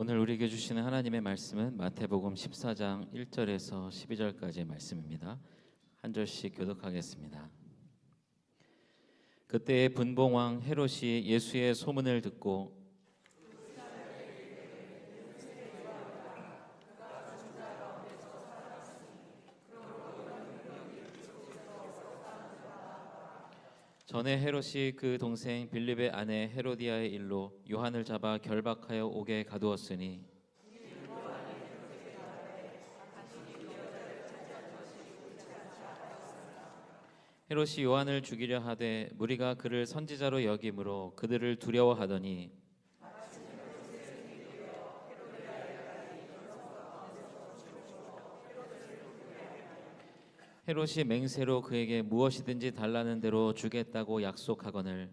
오늘 우리에게 주시는 하나님의 말씀은 마태복음 14장 1절에서 12절까지의 말씀입니다. 한 절씩 교독하겠습니다. 그때에 분봉왕 헤롯이 예수의 소문을 듣고 전에 헤롯이 그 동생 빌립의 아내 헤로디아의 일로 요한을 잡아 결박하여 옥에 가두었으니 헤롯이 요한을 죽이려 하되 무리가 그를 선지자로 여김으로 그들을 두려워하더니 헤롯이 맹세로 그에게 무엇이든지 달라는 대로 주겠다고 약속하거늘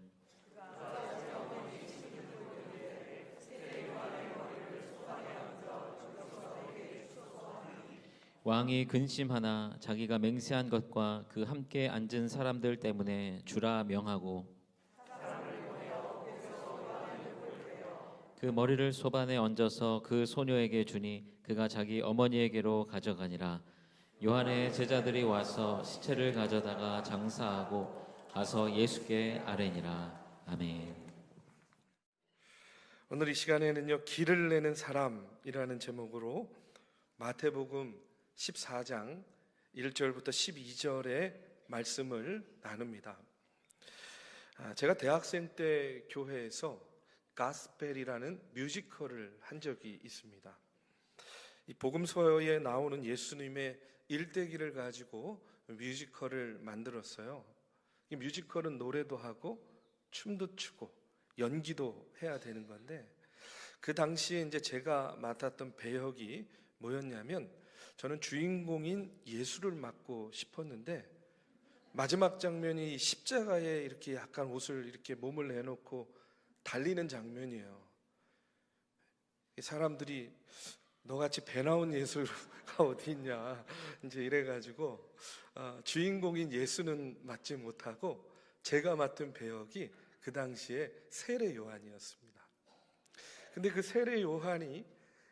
왕이 근심하나 자기가 맹세한 것과 그 함께 앉은 사람들 때문에 주라 명하고 그 머리를 소반에 얹어서 그 소녀에게 주니 그가 자기 어머니에게로 가져가니라. 요한의 제자들이 와서 시체를 가져다가 장사하고 가서 예수께 아뢰니라. 아멘. 오늘 이 시간에는요, 길을 내는 사람이라는 제목으로 마태복음 14장 1절부터 12절의 말씀을 나눕니다. 제가 대학생 때 교회에서 가스펠이라는 뮤지컬을 한 적이 있습니다. 이 복음서에 나오는 예수님의 일대기를 가지고 뮤지컬을 만들었어요. 이 뮤지컬은 노래도 하고 춤도 추고 연기도 해야 되는 건데, 그 당시에 이제 제가 맡았던 배역이 뭐였냐면, 저는 주인공인 예수를 맡고 싶었는데, 마지막 장면이 십자가에 이렇게 약간 옷을 이렇게 몸을 내놓고 달리는 장면이에요. 사람들이 너같이 배 나온 예수가 어디 있냐 이제 이래가지고 주인공인 예수는 맡지 못하고 제가 맡은 배역이 그 당시에 세례 요한이었습니다. 근데 그 세례 요한이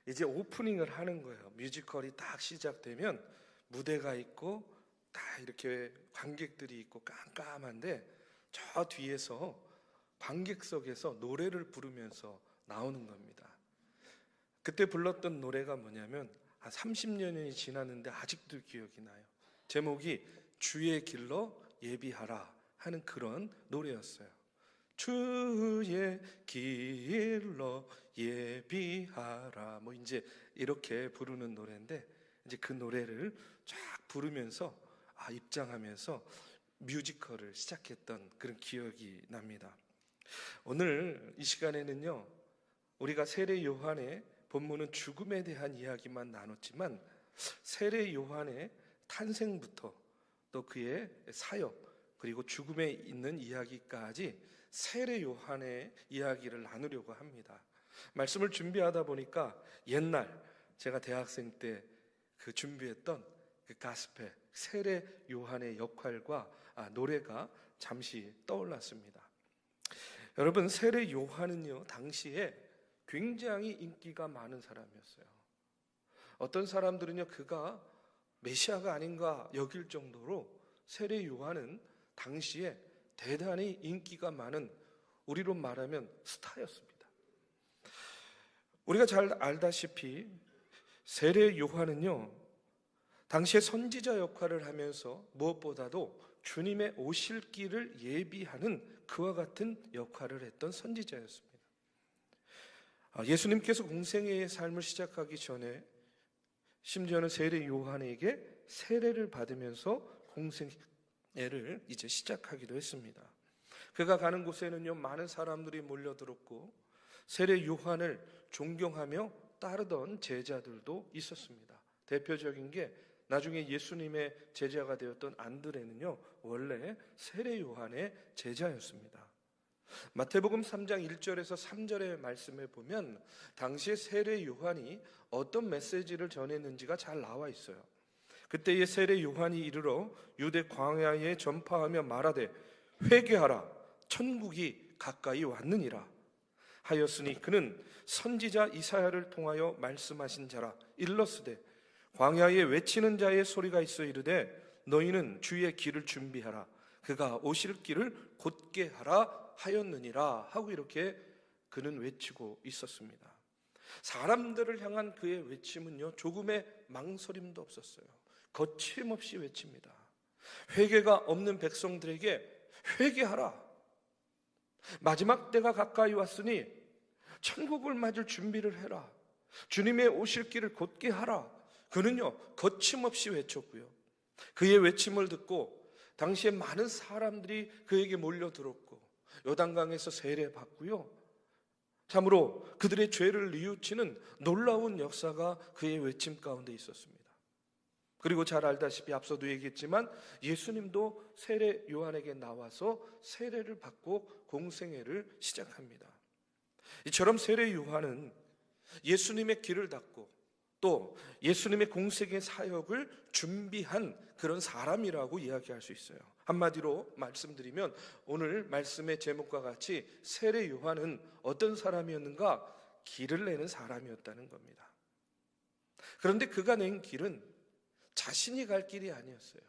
이제 오프닝을 하는 거예요. 뮤지컬이 딱 시작되면 무대가 있고 다 이렇게 관객들이 있고 깜깜한데, 저 뒤에서 관객석에서 노래를 부르면서 나오는 겁니다. 그때 불렀던 노래가 뭐냐면 한 30년이 지났는데 아직도 기억이 나요. 제목이 주의 길로 예비하라 하는 그런 노래였어요. 주의 길로 예비하라, 뭐 이제 이렇게 부르는 노래인데, 이제 그 노래를 쫙 부르면서 입장하면서 뮤지컬을 시작했던 그런 기억이 납니다. 오늘 이 시간에는요, 우리가 세례 요한의 본문은 죽음에 대한 이야기만 나눴지만, 세례 요한의 탄생부터 또 그의 사역, 그리고 죽음에 있는 이야기까지 세례 요한의 이야기를 나누려고 합니다. 말씀을 준비하다 보니까 옛날 제가 대학생 때 그 준비했던 그 가스펠 세례 요한의 역할과 노래가 잠시 떠올랐습니다. 여러분, 세례 요한은요, 당시에 굉장히 인기가 많은 사람이었어요. 어떤 사람들은요, 그가 메시아가 아닌가 여길 정도로 세례 요한은 당시에 대단히 인기가 많은, 우리로 말하면 스타였습니다. 우리가 잘 알다시피 세례 요한은요, 당시에 선지자 역할을 하면서 무엇보다도 주님의 오실 길을 예비하는 그와 같은 역할을 했던 선지자였습니다. 예수님께서 공생애의 삶을 시작하기 전에 심지어는 세례 요한에게 세례를 받으면서 공생애를 이제 시작하기도 했습니다. 그가 가는 곳에는요, 많은 사람들이 몰려들었고 세례 요한을 존경하며 따르던 제자들도 있었습니다. 대표적인 게 나중에 예수님의 제자가 되었던 안드레는요, 원래 세례 요한의 제자였습니다. 마태복음 3장 1절에서 3절의 말씀에 보면 당시에 세례 요한이 어떤 메시지를 전했는지가 잘 나와 있어요. 그때의 세례 요한이 이르러 유대 광야에 전파하며 말하되 회개하라, 천국이 가까이 왔느니라. 하였으니 그는 선지자 이사야를 통하여 말씀하신 자라. 일러스되 광야에 외치는 자의 소리가 있어 이르되 너희는 주의 길을 준비하라. 그가 오실 길을 곧게 하라 하였느니라 하고 이렇게 그는 외치고 있었습니다. 사람들을 향한 그의 외침은요, 조금의 망설임도 없었어요. 거침없이 외칩니다. 회개가 없는 백성들에게 회개하라. 마지막 때가 가까이 왔으니 천국을 맞을 준비를 해라. 주님의 오실 길을 곧게 하라. 그는요, 거침없이 외쳤고요. 그의 외침을 듣고 당시에 많은 사람들이 그에게 몰려들었고 요단강에서 세례받고요. 참으로 그들의 죄를 뉘우치는 놀라운 역사가 그의 외침 가운데 있었습니다. 그리고 잘 알다시피 앞서도 얘기했지만 예수님도 세례 요한에게 나와서 세례를 받고 공생애를 시작합니다. 이처럼 세례 요한은 예수님의 길을 닦고 또 예수님의 공생애 사역을 준비한 그런 사람이라고 이야기할 수 있어요. 한마디로 말씀드리면 오늘 말씀의 제목과 같이 세례 요한은 어떤 사람이었는가? 길을 내는 사람이었다는 겁니다. 그런데 그가 낸 길은 자신이 갈 길이 아니었어요.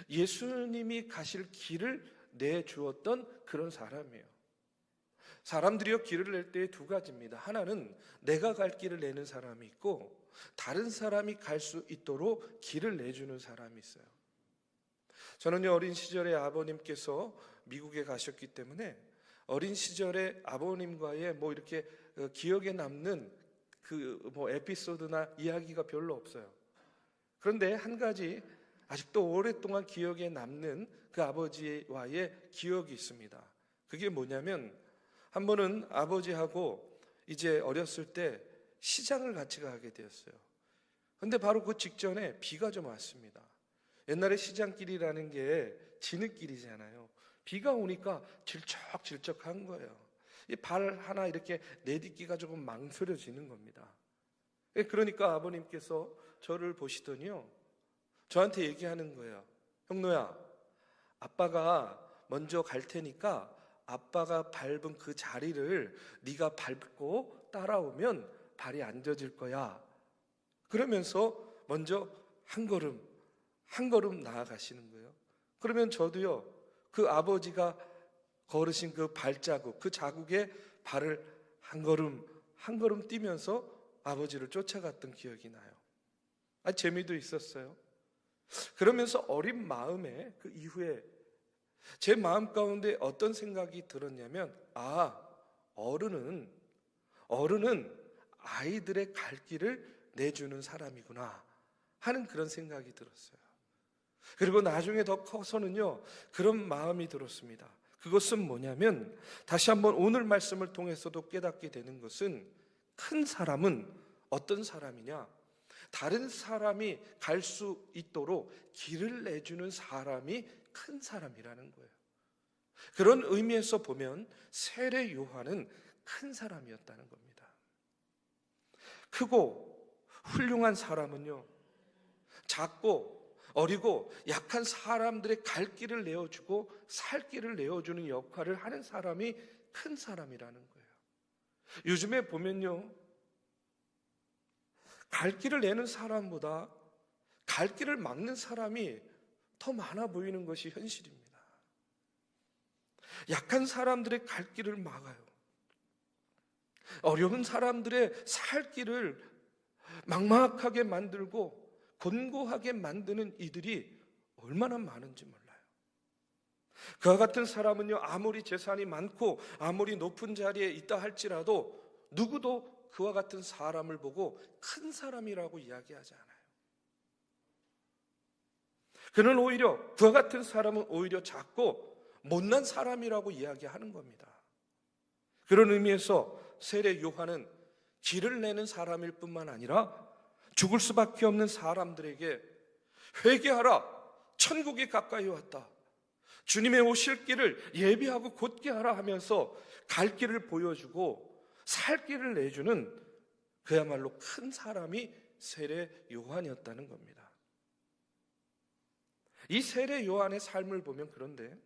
예수님이 가실 길을 내주었던 그런 사람이에요. 사람들이요, 길을 낼 때 두 가지입니다. 하나는 내가 갈 길을 내는 사람이 있고 다른 사람이 갈 수 있도록 길을 내주는 사람이 있어요. 저는요, 어린 시절에 아버님께서 미국에 가셨기 때문에 어린 시절에 아버님과의 이렇게 기억에 남는 에피소드나 이야기가 별로 없어요. 그런데 한 가지 아직도 오랫동안 기억에 남는 그 아버지와의 기억이 있습니다. 그게 뭐냐면 한 번은 아버지하고 이제 어렸을 때 시장을 같이 가게 되었어요. 그런데 바로 그 직전에 비가 좀 왔습니다. 옛날에 시장길이라는 게 진흙길이잖아요. 비가 오니까 질척질척한 거예요. 이 발 하나 이렇게 내딛기가 조금 망설여지는 겁니다. 그러니까 아버님께서 저를 보시더니요, 저한테 얘기하는 거예요. 형노야, 아빠가 먼저 갈 테니까 아빠가 밟은 그 자리를 네가 밟고 따라오면 발이 안 젖을 거야. 그러면서 먼저 한 걸음 나아가시는 거예요. 그러면 저도요, 그 아버지가 걸으신 그 발자국, 그 자국에 발을 한 걸음 뛰면서 아버지를 쫓아갔던 기억이 나요. 재미도 있었어요. 그러면서 어린 마음에 그 이후에 제 마음 가운데 어떤 생각이 들었냐면, 어른은 아이들의 갈 길을 내주는 사람이구나 하는 그런 생각이 들었어요. 그리고 나중에 더 커서는요, 그런 마음이 들었습니다. 그것은 뭐냐면, 다시 한번 오늘 말씀을 통해서도 깨닫게 되는 것은, 큰 사람은 어떤 사람이냐? 다른 사람이 갈 수 있도록 길을 내주는 사람이 큰 사람이라는 거예요. 그런 의미에서 보면 세례 요한은 큰 사람이었다는 겁니다. 크고 훌륭한 사람은요, 작고 어리고 약한 사람들의 갈 길을 내어주고 살 길을 내어주는 역할을 하는 사람이 큰 사람이라는 거예요. 요즘에 보면요, 갈 길을 내는 사람보다 갈 길을 막는 사람이 더 많아 보이는 것이 현실입니다. 약한 사람들의 갈 길을 막아요. 어려운 사람들의 살 길을 막막하게 만들고 곤고하게 만드는 이들이 얼마나 많은지 몰라요. 그와 같은 사람은요, 아무리 재산이 많고 아무리 높은 자리에 있다 할지라도 누구도 그와 같은 사람을 보고 큰 사람이라고 이야기하지 않아요. 그는 오히려, 그와 같은 사람은 오히려 작고 못난 사람이라고 이야기하는 겁니다. 그런 의미에서 세례 요한은 길을 내는 사람일 뿐만 아니라 죽을 수밖에 없는 사람들에게 회개하라, 천국이 가까이 왔다, 주님의 오실 길을 예비하고 곧게 하라 하면서 갈 길을 보여주고 살 길을 내주는 그야말로 큰 사람이 세례 요한이었다는 겁니다. 이 세례 요한의 삶을 보면, 그런데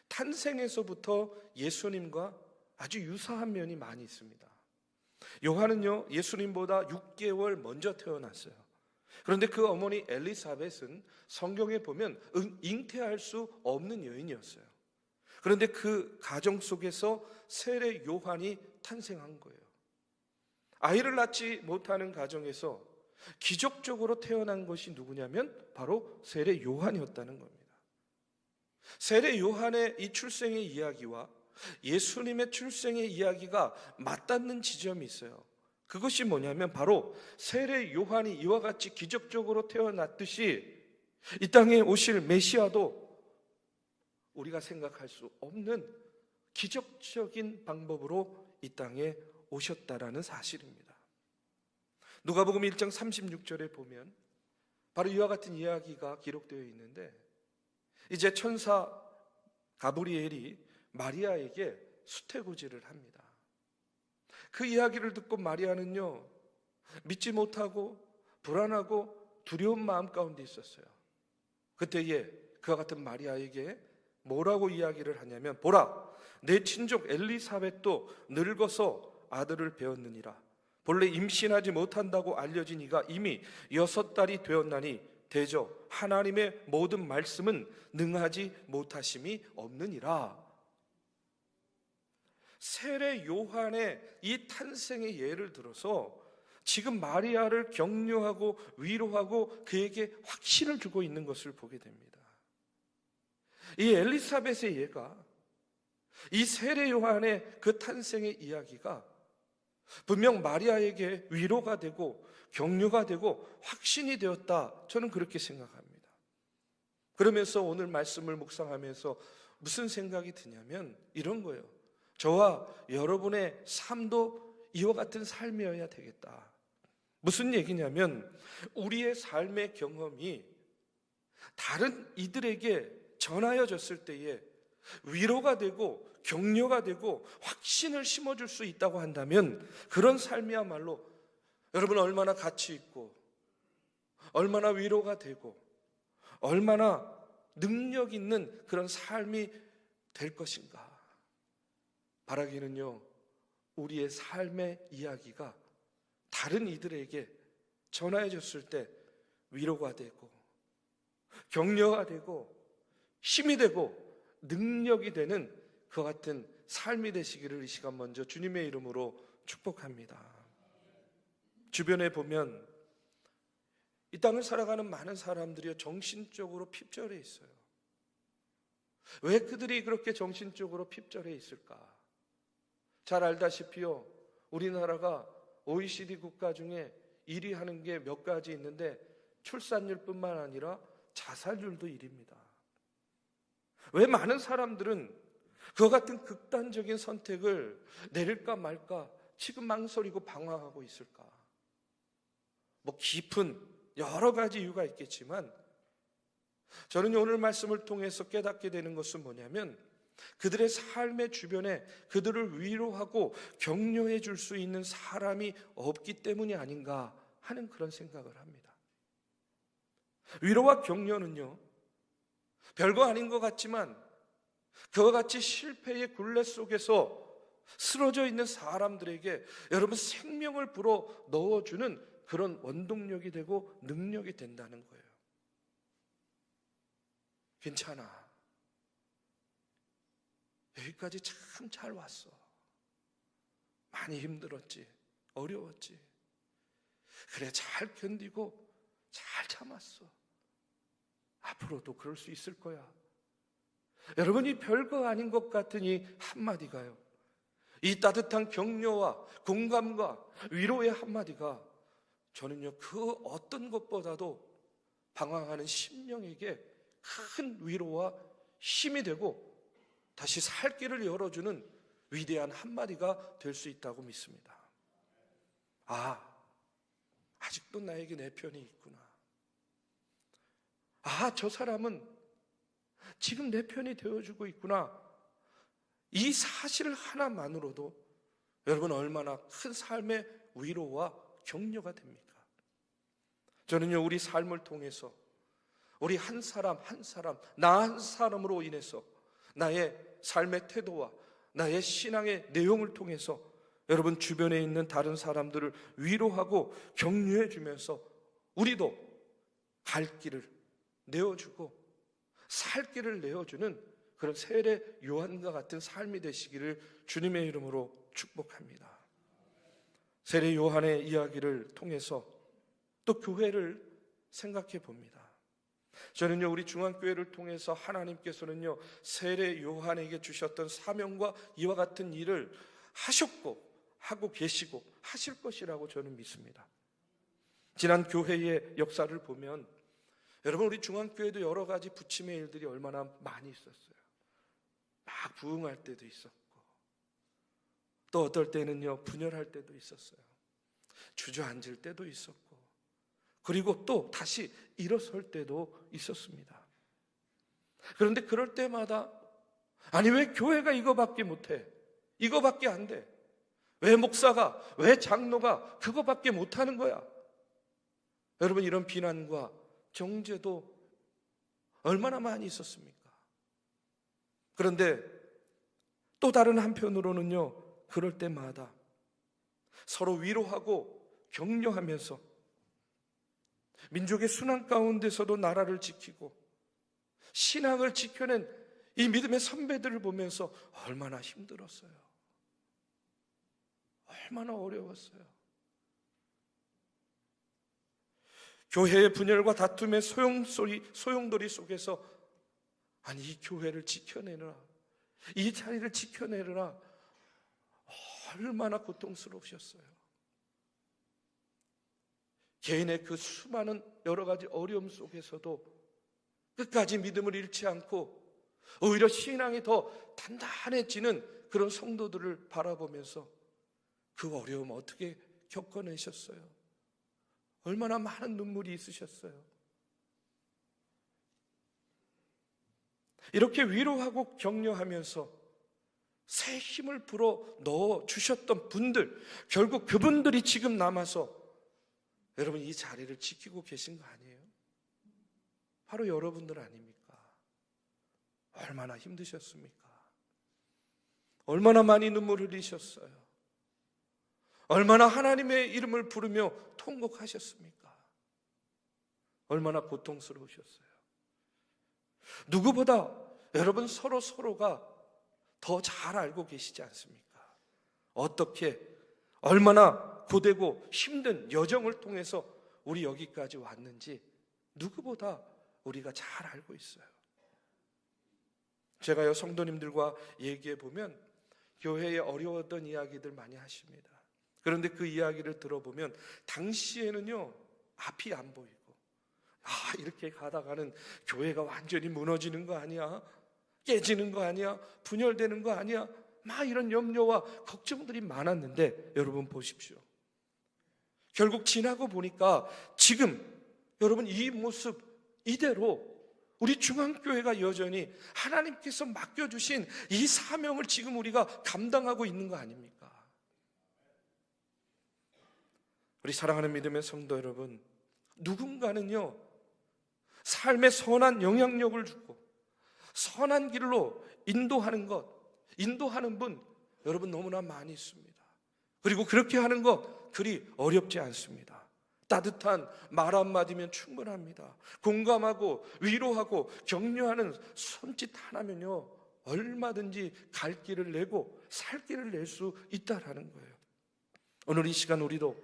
탄생에서부터 예수님과 아주 유사한 면이 많이 있습니다. 요한은요, 예수님보다 6개월 먼저 태어났어요. 그런데 그 어머니 엘리사벳은 성경에 보면 잉태할 수 없는 여인이었어요. 그런데 그 가정 속에서 세례 요한이 탄생한 거예요. 아이를 낳지 못하는 가정에서 기적적으로 태어난 것이 누구냐면 바로 세례 요한이었다는 겁니다. 세례 요한의 이 출생의 이야기와 예수님의 출생의 이야기가 맞닿는 지점이 있어요. 그것이 뭐냐면 바로 세례 요한이 이와 같이 기적적으로 태어났듯이 이 땅에 오실 메시아도 우리가 생각할 수 없는 기적적인 방법으로 이 땅에 오셨다라는 사실입니다. 누가복음 1장 36절에 보면 바로 이와 같은 이야기가 기록되어 있는데, 이제 천사 가브리엘이 마리아에게 수태고지를 합니다. 그 이야기를 듣고 마리아는요, 믿지 못하고 불안하고 두려운 마음 가운데 있었어요. 그때에 그와 같은 마리아에게 뭐라고 이야기를 하냐면, 보라, 내 친족 엘리사벳도 늙어서 아들을 배었느니라. 본래 임신하지 못한다고 알려진 이가 이미 6달이 되었나니 대저 하나님의 모든 말씀은 능하지 못하심이 없느니라. 세례 요한의 이 탄생의 예를 들어서 지금 마리아를 격려하고 위로하고 그에게 확신을 주고 있는 것을 보게 됩니다. 이 엘리사벳의 예가, 이 세례 요한의 그 탄생의 이야기가 분명 마리아에게 위로가 되고 격려가 되고 확신이 되었다, 저는 그렇게 생각합니다. 그러면서 오늘 말씀을 묵상하면서 무슨 생각이 드냐면 이런 거예요. 저와 여러분의 삶도 이와 같은 삶이어야 되겠다. 무슨 얘기냐면 우리의 삶의 경험이 다른 이들에게 전하여졌을 때에 위로가 되고 격려가 되고 확신을 심어줄 수 있다고 한다면 그런 삶이야말로 여러분 얼마나 가치 있고 얼마나 위로가 되고 얼마나 능력 있는 그런 삶이 될 것인가. 바라기는요, 우리의 삶의 이야기가 다른 이들에게 전해졌을 때 위로가 되고 격려가 되고 힘이 되고 능력이 되는 그 같은 삶이 되시기를 이 시간 먼저 주님의 이름으로 축복합니다. 주변에 보면 이 땅을 살아가는 많은 사람들이 정신적으로 핍절해 있어요. 왜 그들이 그렇게 정신적으로 핍절해 있을까? 잘 알다시피요, 우리나라가 OECD 국가 중에 1위 하는 게 몇 가지 있는데 출산율뿐만 아니라 자살률도 1위입니다. 왜 많은 사람들은 그와 같은 극단적인 선택을 내릴까 말까 지금 망설이고 방황하고 있을까? 뭐 깊은 여러 가지 이유가 있겠지만 저는 오늘 말씀을 통해서 깨닫게 되는 것은 뭐냐면 그들의 삶의 주변에 그들을 위로하고 격려해 줄 수 있는 사람이 없기 때문이 아닌가 하는 그런 생각을 합니다. 위로와 격려는요, 별거 아닌 것 같지만 그와 같이 실패의 굴레 속에서 쓰러져 있는 사람들에게 여러분 생명을 불어 넣어주는 그런 원동력이 되고 능력이 된다는 거예요. 괜찮아. 여기까지 참 잘 왔어. 많이 힘들었지. 어려웠지. 그래, 잘 견디고 잘 참았어. 앞으로도 그럴 수 있을 거야. 여러분이 별거 아닌 것 같은 이 한마디가요, 이 따뜻한 격려와 공감과 위로의 한마디가 저는요, 그 어떤 것보다도 방황하는 심령에게 큰 위로와 힘이 되고 다시 살 길을 열어주는 위대한 한마디가 될 수 있다고 믿습니다. 아직도 나에게 내 편이 있구나. 저 사람은 지금 내 편이 되어주고 있구나. 이 사실 하나만으로도 여러분 얼마나 큰 삶의 위로와 격려가 됩니까? 저는요, 우리 삶을 통해서 우리 한 사람 한 사람, 나 한 사람으로 인해서 나의 삶의 태도와 나의 신앙의 내용을 통해서 여러분 주변에 있는 다른 사람들을 위로하고 격려해 주면서 우리도 갈 길을 내어주고 살 길을 내어주는 그런 세례 요한과 같은 삶이 되시기를 주님의 이름으로 축복합니다. 세례 요한의 이야기를 통해서 또 교회를 생각해 봅니다. 저는요, 우리 중앙교회를 통해서 하나님께서는요, 세례 요한에게 주셨던 사명과 이와 같은 일을 하셨고 하고 계시고 하실 것이라고 저는 믿습니다. 지난 교회의 역사를 보면 여러분, 우리 중앙교회도 여러 가지 부침의 일들이 얼마나 많이 있었어요. 막 부흥할 때도 있었고, 또 어떨 때는요, 분열할 때도 있었어요. 주저앉을 때도 있었고, 그리고 또 다시 일어설 때도 있었습니다. 그런데 그럴 때마다 아니, 왜 교회가 이거밖에 못해? 이거밖에 안 돼? 왜 목사가, 왜 장로가 그거밖에 못하는 거야? 여러분, 이런 비난과 정죄도 얼마나 많이 있었습니까? 그런데 또 다른 한편으로는요, 그럴 때마다 서로 위로하고 격려하면서 민족의 순환 가운데서도 나라를 지키고 신앙을 지켜낸 이 믿음의 선배들을 보면서 얼마나 힘들었어요. 얼마나 어려웠어요. 교회의 분열과 다툼의 소용돌이 속에서 아니, 이 교회를 지켜내느라, 이 자리를 지켜내느라 얼마나 고통스러우셨어요. 개인의 그 수많은 여러 가지 어려움 속에서도 끝까지 믿음을 잃지 않고 오히려 신앙이 더 단단해지는 그런 성도들을 바라보면서 그 어려움 어떻게 겪어내셨어요? 얼마나 많은 눈물이 있으셨어요? 이렇게 위로하고 격려하면서 새 힘을 불어 넣어 주셨던 분들, 결국 그분들이 지금 남아서 여러분 이 자리를 지키고 계신 거 아니에요? 바로 여러분들 아닙니까? 얼마나 힘드셨습니까? 얼마나 많이 눈물 흘리셨어요? 얼마나 하나님의 이름을 부르며 통곡하셨습니까? 얼마나 고통스러우셨어요? 누구보다 여러분 서로가 더 잘 알고 계시지 않습니까? 어떻게 얼마나 고되고 힘든 여정을 통해서 우리 여기까지 왔는지 누구보다 우리가 잘 알고 있어요. 제가요, 성도님들과 얘기해 보면 교회에 어려웠던 이야기들 많이 하십니다. 그런데 그 이야기를 들어보면 당시에는요, 앞이 안 보이고 이렇게 가다가는 교회가 완전히 무너지는 거 아니야? 깨지는 거 아니야? 분열되는 거 아니야? 막 이런 염려와 걱정들이 많았는데 여러분 보십시오. 결국 지나고 보니까 지금 여러분 이 모습 이대로 우리 중앙교회가 여전히 하나님께서 맡겨주신 이 사명을 지금 우리가 감당하고 있는 거 아닙니까? 우리 사랑하는 믿음의 성도 여러분, 누군가는요, 삶의 선한 영향력을 주고 선한 길로 인도하는 분 여러분 너무나 많이 있습니다. 그리고 그렇게 하는 것 그리 어렵지 않습니다. 따뜻한 말 한마디면 충분합니다. 공감하고 위로하고 격려하는 손짓 하나면요, 얼마든지 갈 길을 내고 살 길을 낼 수 있다라는 거예요. 오늘 이 시간 우리도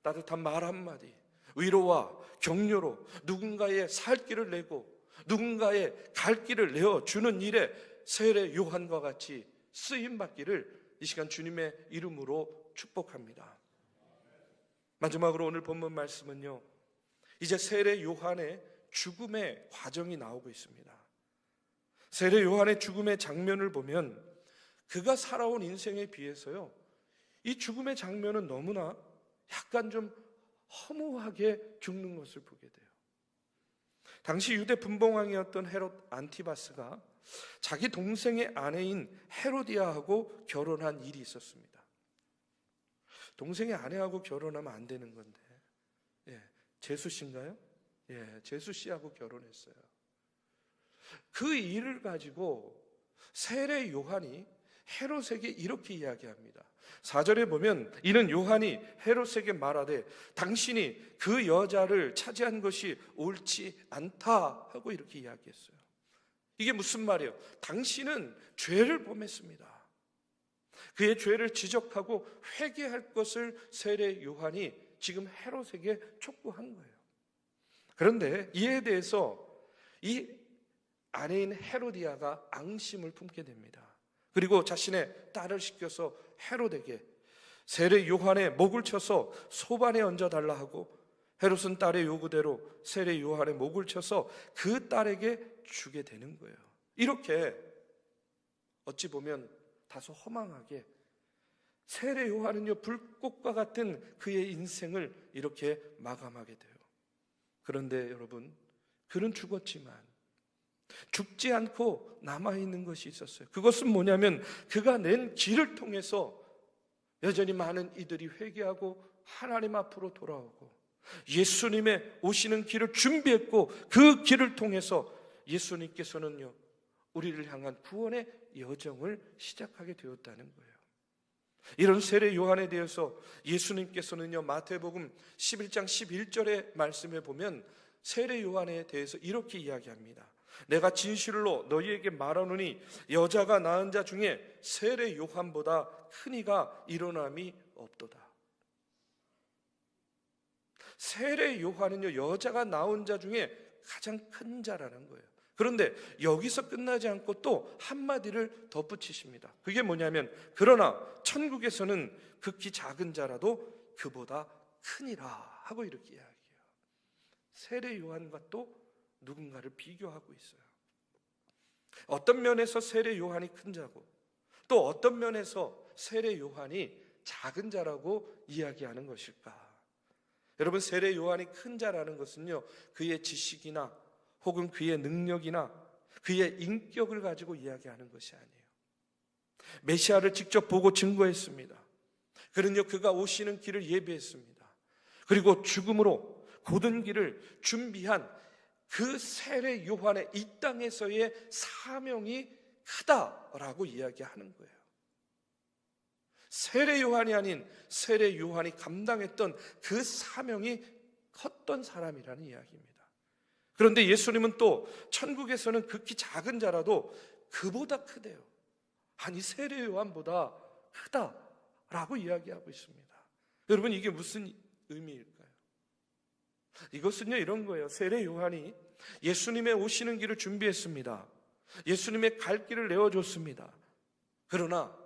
따뜻한 말 한마디, 위로와 격려로 누군가의 살 길을 내고 누군가의 갈 길을 내어주는 일에 세례 요한과 같이 쓰임받기를 이 시간 주님의 이름으로 축복합니다. 마지막으로 오늘 본문 말씀은요, 이제 세례 요한의 죽음의 과정이 나오고 있습니다. 세례 요한의 죽음의 장면을 보면 그가 살아온 인생에 비해서요, 이 죽음의 장면은 너무나 약간 좀 허무하게 죽는 것을 보게 돼요. 당시 유대 분봉왕이었던 헤롯 안티바스가 자기 동생의 아내인 헤로디아하고 결혼한 일이 있었습니다. 동생의 아내하고 결혼하면 안 되는 건데, 제수 씨인가요? 제수 씨하고 결혼했어요. 그 일을 가지고 세례 요한이 헤롯에게 이렇게 이야기합니다. 4절에 보면 이는 요한이 헤롯에게 말하되 당신이 그 여자를 차지한 것이 옳지 않다 하고 이렇게 이야기했어요. 이게 무슨 말이에요? 당신은 죄를 범했습니다. 그의 죄를 지적하고 회개할 것을 세례 요한이 지금 헤롯에게 촉구한 거예요. 그런데 이에 대해서 이 아내인 헤로디아가 앙심을 품게 됩니다. 그리고 자신의 딸을 시켜서 헤롯에게 세례 요한의 목을 쳐서 소반에 얹어달라 하고, 헤롯은 딸의 요구대로 세례 요한의 목을 쳐서 그 딸에게 주게 되는 거예요. 이렇게 어찌 보면 다소 허망하게 세례 요한은요, 불꽃과 같은 그의 인생을 이렇게 마감하게 돼요. 그런데 여러분, 그는 죽었지만 죽지 않고 남아있는 것이 있었어요. 그것은 뭐냐면 그가 낸 길을 통해서 여전히 많은 이들이 회개하고 하나님 앞으로 돌아오고 예수님의 오시는 길을 준비했고, 그 길을 통해서 예수님께서는요, 우리를 향한 구원의 여정을 시작하게 되었다는 거예요. 이런 세례 요한에 대해서 예수님께서는요, 마태복음 11장 11절의 말씀에 보면 세례 요한에 대해서 이렇게 이야기합니다. 내가 진실로 너희에게 말하노니 여자가 낳은 자 중에 세례 요한보다 큰 이가 일어남이 없도다. 세례 요한은요, 여자가 낳은 자 중에 가장 큰 자라는 거예요. 그런데 여기서 끝나지 않고 또 한마디를 덧붙이십니다. 그게 뭐냐면 그러나 천국에서는 극히 작은 자라도 그보다 크니라 하고 이렇게 이야기해요. 세례 요한과 또 누군가를 비교하고 있어요. 어떤 면에서 세례 요한이 큰 자고 또 어떤 면에서 세례 요한이 작은 자라고 이야기하는 것일까? 여러분, 세례 요한이 큰 자라는 것은요, 그의 지식이나 혹은 그의 능력이나 그의 인격을 가지고 이야기하는 것이 아니에요. 메시아를 직접 보고 증거했습니다. 그는요, 그가 오시는 길을 예비했습니다. 그리고 죽음으로 곧은 길을 준비한 그 세례 요한의 이 땅에서의 사명이 크다라고 이야기하는 거예요. 세례 요한이 아닌 세례 요한이 감당했던 그 사명이 컸던 사람이라는 이야기입니다. 그런데 예수님은 또 천국에서는 극히 작은 자라도 그보다 크대요. 아니, 세례 요한보다 크다라고 이야기하고 있습니다. 여러분, 이게 무슨 의미일까요? 이것은요, 이런 거예요. 세례 요한이 예수님의 오시는 길을 준비했습니다. 예수님의 갈 길을 내어줬습니다. 그러나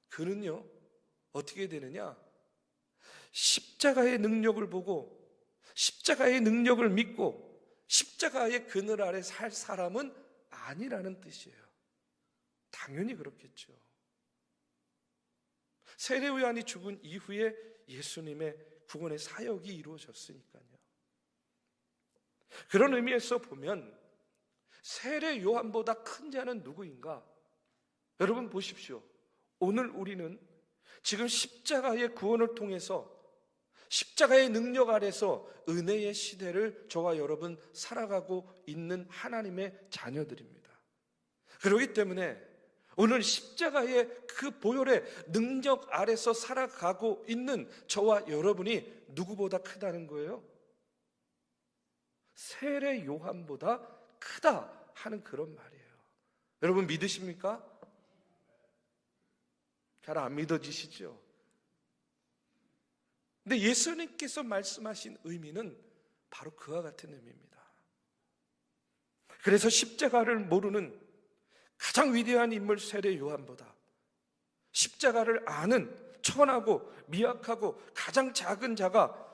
그는요, 어떻게 되느냐? 십자가의 능력을 보고 십자가의 능력을 믿고 십자가의 그늘 아래 살 사람은 아니라는 뜻이에요. 당연히 그렇겠죠. 세례 요한이 죽은 이후에 예수님의 구원의 사역이 이루어졌으니까요. 그런 의미에서 보면 세례 요한보다 큰 자는 누구인가? 여러분 보십시오. 오늘 우리는 지금 십자가의 구원을 통해서 십자가의 능력 아래서 은혜의 시대를 저와 여러분 살아가고 있는 하나님의 자녀들입니다. 그렇기 때문에 오늘 십자가의 그 보혈의 능력 아래서 살아가고 있는 저와 여러분이 누구보다 크다는 거예요? 세례 요한보다 크다 하는 그런 말이에요. 여러분 믿으십니까? 잘 안 믿어지시죠? 근데 예수님께서 말씀하신 의미는 바로 그와 같은 의미입니다. 그래서 십자가를 모르는 가장 위대한 인물 세례 요한보다 십자가를 아는 천하고 미약하고 가장 작은 자가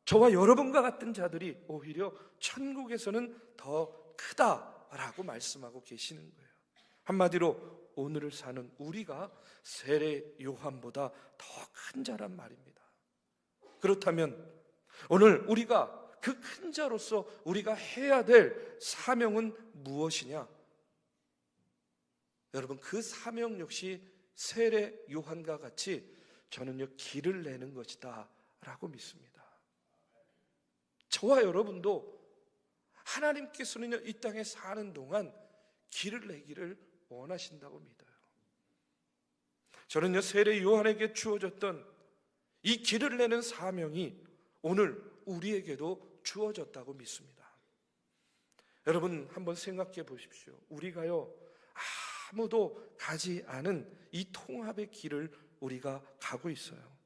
저와 여러분과 같은 자들이 오히려 천국에서는 더 크다라고 말씀하고 계시는 거예요. 한마디로 오늘을 사는 우리가 세례 요한보다 더 큰 자란 말입니다. 그렇다면 오늘 우리가 그 큰 자로서 우리가 해야 될 사명은 무엇이냐? 여러분, 그 사명 역시 세례 요한과 같이 저는요, 길을 내는 것이다 라고 믿습니다. 저와 여러분도 하나님께서는요, 이 땅에 사는 동안 길을 내기를 원하신다고 믿어요. 저는요, 세례 요한에게 주어졌던 이 길을 내는 사명이 오늘 우리에게도 주어졌다고 믿습니다. 여러분 한번 생각해 보십시오. 우리가요, 아무도 가지 않은 이 통합의 길을 우리가 가고 있어요.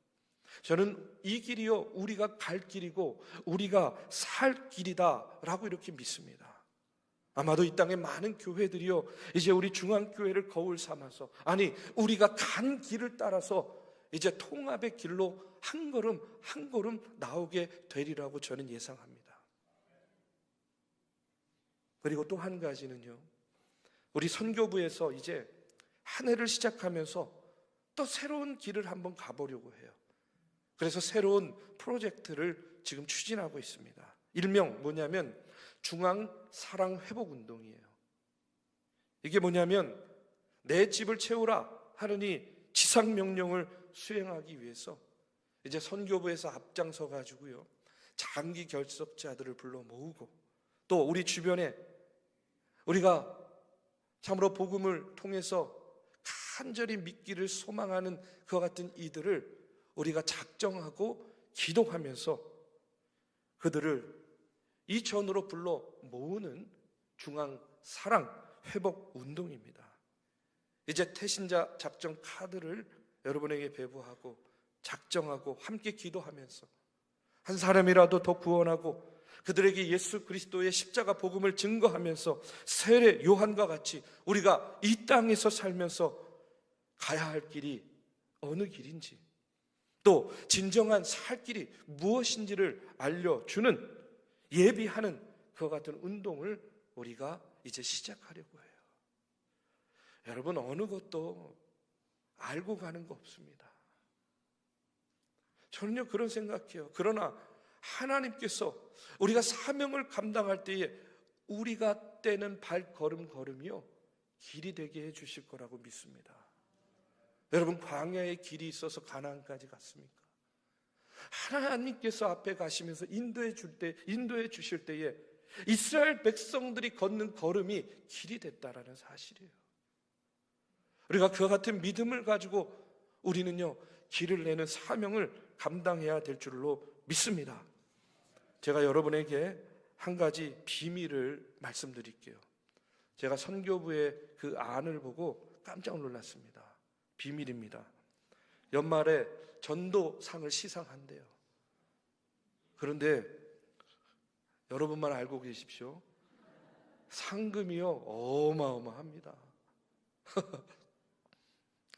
저는 이 길이요, 우리가 갈 길이고 우리가 살 길이다라고 이렇게 믿습니다. 아마도 이 땅에 많은 교회들이요, 이제 우리 중앙교회를 거울 삼아서, 아니 우리가 간 길을 따라서 이제 통합의 길로 한 걸음 한 걸음 나오게 되리라고 저는 예상합니다. 그리고 또 한 가지는요, 우리 선교부에서 이제 한 해를 시작하면서 또 새로운 길을 한번 가보려고 해요. 그래서 새로운 프로젝트를 지금 추진하고 있습니다. 일명 뭐냐면 중앙사랑회복운동이에요. 이게 뭐냐면 내 집을 채우라 하느니 지상명령을 수행하기 위해서 이제 선교부에서 앞장서 가지고요, 장기 결석자들을 불러 모으고, 또 우리 주변에 우리가 참으로 복음을 통해서 간절히 믿기를 소망하는 그와 같은 이들을 우리가 작정하고 기도하면서 그들을 이 전으로 불러 모으는 중앙사랑회복운동입니다. 이제 태신자 작전 카드를 여러분에게 배부하고 작정하고 함께 기도하면서 한 사람이라도 더 구원하고 그들에게 예수 그리스도의 십자가 복음을 증거하면서 세례 요한과 같이 우리가 이 땅에서 살면서 가야 할 길이 어느 길인지, 또 진정한 살 길이 무엇인지를 알려주는, 예비하는 그와 같은 운동을 우리가 이제 시작하려고 해요. 여러분, 어느 것도 알고 가는 거 없습니다. 저는요, 그런 생각해요. 그러나 하나님께서 우리가 사명을 감당할 때에 우리가 떼는 발걸음걸음이요, 길이 되게 해 주실 거라고 믿습니다. 여러분, 광야에 길이 있어서 가나안까지 갔습니까? 하나님께서 앞에 가시면서 인도해 주실 때에 이스라엘 백성들이 걷는 걸음이 길이 됐다라는 사실이에요. 우리가 그와 같은 믿음을 가지고 우리는요, 길을 내는 사명을 감당해야 될 줄로 믿습니다. 제가 여러분에게 한 가지 비밀을 말씀드릴게요. 제가 선교부의 그 안을 보고 깜짝 놀랐습니다. 비밀입니다. 연말에 전도상을 시상한대요. 그런데 여러분만 알고 계십시오. 상금이요, 어마어마합니다.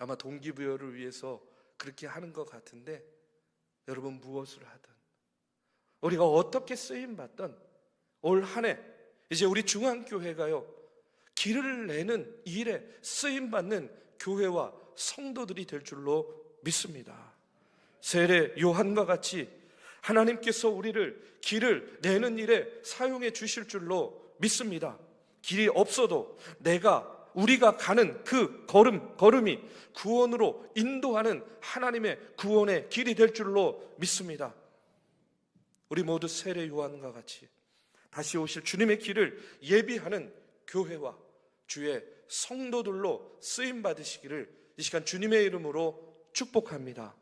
아마 동기부여를 위해서 그렇게 하는 것 같은데, 여러분 무엇을 하든 우리가 어떻게 쓰임받든 올 한 해 이제 우리 중앙교회가요, 길을 내는 일에 쓰임받는 교회와 성도들이 될 줄로 믿습니다. 세례 요한과 같이 하나님께서 우리를 길을 내는 일에 사용해 주실 줄로 믿습니다. 길이 없어도 우리가 가는 그 걸음이 구원으로 인도하는 하나님의 구원의 길이 될 줄로 믿습니다. 우리 모두 세례 요한과 같이 다시 오실 주님의 길을 예비하는 교회와 주의 성도들로 쓰임 받으시기를 이 시간 주님의 이름으로 축복합니다.